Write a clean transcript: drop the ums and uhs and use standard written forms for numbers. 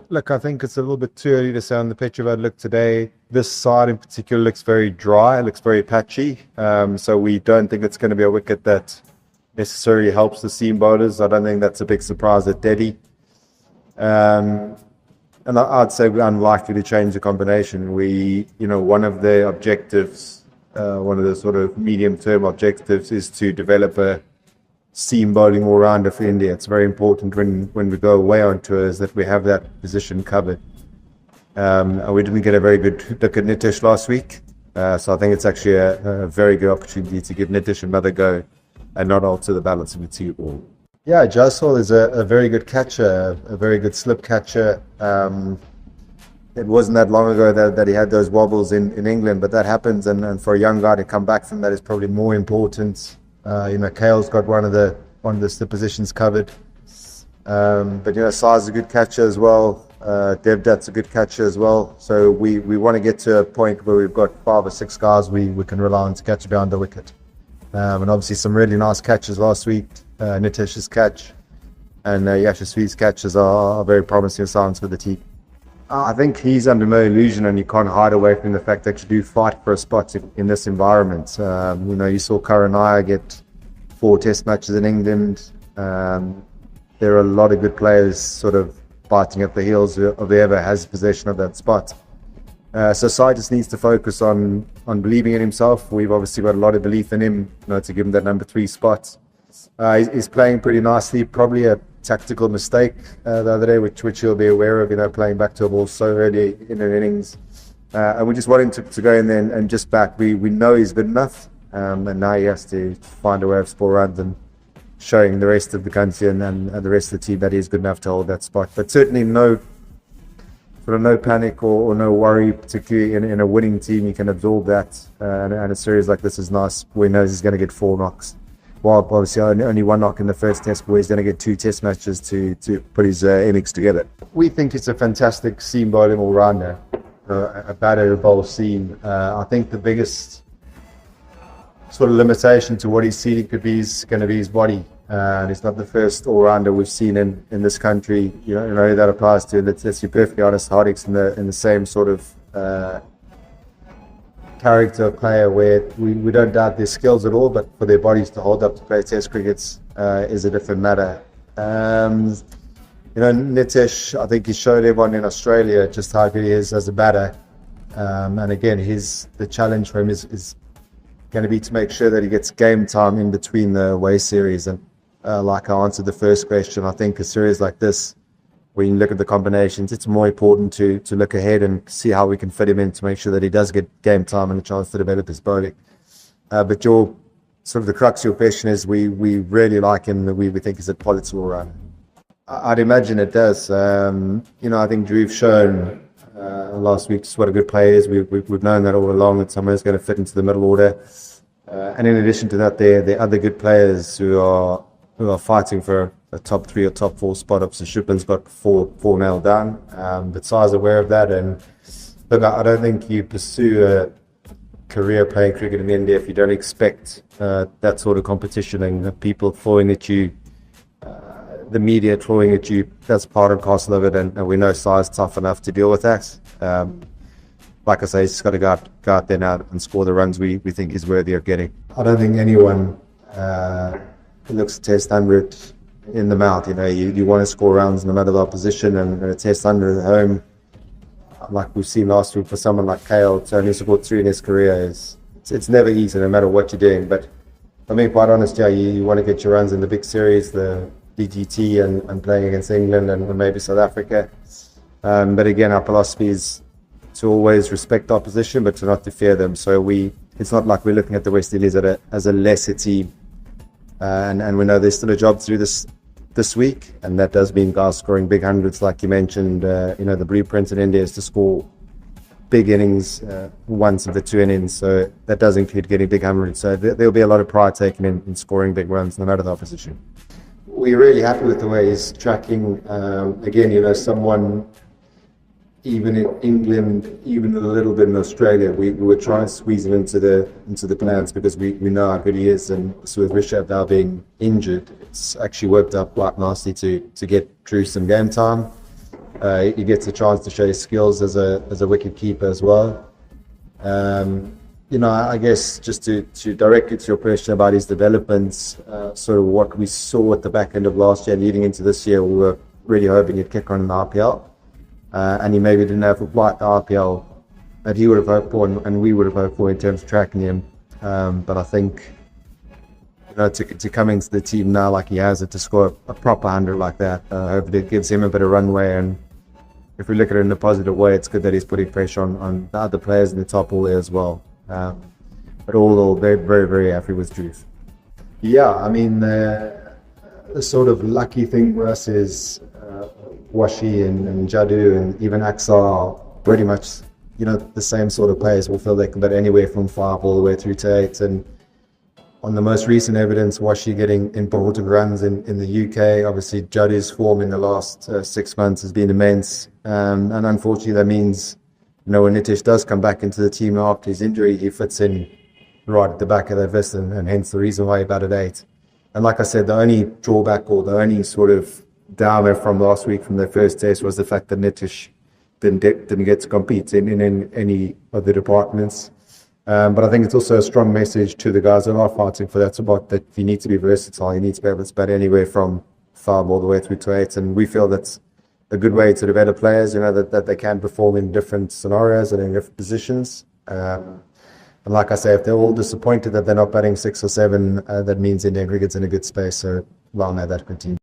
Look, I think it's a little bit too early to say on the pitch about look today. This side in particular looks very dry, looks very patchy. So we don't think it's going to be a wicket that necessarily helps the seam bowlers. I don't think that's a big surprise at Delhi. Um, and I'd say we're unlikely to change the combination. One of the objectives, one of the sort of medium-term objectives is to develop a seam bowling all-rounder for India. It's very important when we go away on tours that we have that position covered. And we didn't get a very good look at Nitish last week. So I think it's actually a very good opportunity to give Nitish another go and not alter the balance of the team. Yeah, Jaiswal is a very good catcher, a very good slip catcher. It wasn't that long ago that he had those wobbles in England, but that happens, and for a young guy to come back from that is probably more important. Kale's got one of the slip positions covered. But Sai's a good catcher as well. Devdutt's a good catcher as well. So we want to get to a point where we've got 5 or 6 guys we can rely on to catch behind the wicket. And obviously some really nice catches last week. Nitish's catch and Yashasvi's catches are very promising signs for the team. I think he's under no illusion, and you can't hide away from the fact that you do fight for a spot in this environment. You saw Karanaya get 4 test matches in England. There are a lot of good players sort of biting at the heels of whoever has possession of that spot. So Sai just needs to focus on believing in himself. We've obviously got a lot of belief in him, to give him that number 3 spot. He's playing pretty nicely. Probably a tactical mistake the other day, which he'll be aware of. Playing back to a ball so early in an innings, and we just want him to go in there and just back. We know he's good enough, and now he has to find a way of score runs and showing the rest of the country and the rest of the team that he's good enough to hold that spot. But certainly no panic or no worry, particularly in a winning team. You can absorb that, and a series like this is nice. We know he's going to get 4 knocks. Well, obviously only 1 knock in the first test, but he's going to get 2 test matches to put his innings together. We think it's a fantastic seam bowling all-rounder, a batter who bowls seam. I think the biggest sort of limitation to what his ceiling could be is going to be his body. And it's not the first all-rounder we've seen in this country. That applies to, let's be perfectly honest, Hardicks in the same sort of character of player, where we don't doubt their skills at all, but for their bodies to hold up to play test crickets is a different matter. Nitish, I think he showed everyone in Australia just how good he is as a batter. And again, the challenge for him is going to be to make sure that he gets game time in between the away series. And like I answered the first question, I think a series like this, when you look at the combinations, it's more important to look ahead and see how we can fit him in to make sure that he does get game time and a chance to develop his bowling. But the crux of your question is we really like him. We think he's a quality all-rounder. I'd imagine it does. I think Drew's shown last week just what a good player is. We've known that all along, that someone's going to fit into the middle order. And in addition to that, there are other good players who are fighting for a top 3 or top 4 spot. Up. So Shipman's got 4 nailed down, but Sai's aware of that. And look, I don't think you pursue a career playing cricket in India if you don't expect that sort of competition and people throwing at you, the media throwing at you. That's part and parcel of it, and we know Sai's tough enough to deal with that. Like I say, he's just got to go out there now and score the runs we think he's worthy of getting. I don't think anyone looks to test 100 in the mouth. You want to score runs no matter the opposition, and a test 100 at home, like we've seen last week for someone like Kale, to only score 3 in his career it's never easy, no matter what you're doing. But I mean, quite honest, you want to get your runs in the big series, the DGT, and playing against England and maybe South Africa. But again, our philosophy is to always respect the opposition, but to not to fear them. So it's not like we're looking at the West Indies as a lesser team. And we know there's still a job to do this week, and that does mean guys scoring big hundreds, like you mentioned. The blueprint in India is to score big innings once of the 2 innings, so that does include getting big hundreds. So there'll be a lot of pride taken in scoring big runs, no matter the opposition. We're really happy with the way he's tracking. Again, someone even in England, even a little bit in Australia, we were trying to squeeze him into the plans because we know how good he is. And so with Rishabh now being injured, it's actually worked out quite nicely to get Drew some game time. He gets a chance to show his skills as a wicket keeper as well. I guess just to direct you to your question about his developments, sort of what we saw at the back end of last year leading into this year, we were really hoping he'd kick on in the RPL. And he maybe didn't have quite the RPL that he would have hoped for and we would have hoped for in terms of tracking him. But I think, to come into the team now like he has it, to score a proper 100 like that, hopefully it gives him a bit of runway. And if we look at it in a positive way, it's good that he's putting pressure on the other players in the top order as well. But all very, very, very happy with Drews. Yeah, I mean, the sort of lucky thing for us is Washi and Jadu and even Axar are pretty much, the same sort of players. We'll feel they can bat anywhere from 5 all the way through to 8. And on the most recent evidence, Washi getting important runs in the UK. Obviously, Jadu's form in the last 6 months has been immense. And unfortunately, that means, when Nitish does come back into the team after his injury, he fits in right at the back of their vest, and hence the reason why he batted 8. And like I said, the only drawback or the only sort of downer from last week from their first test was the fact that Nitish didn't get to compete in any of the departments. But I think it's also a strong message to the guys that are fighting for that spot that you need to be versatile. You need to be able to bat anywhere from 5 all the way through to 8. And we feel that's a good way to develop players, that they can perform in different scenarios and in different positions. And like I say, if they're all disappointed that they're not batting 6 or 7, that means Indian cricket's in a good space. So well, may that continue.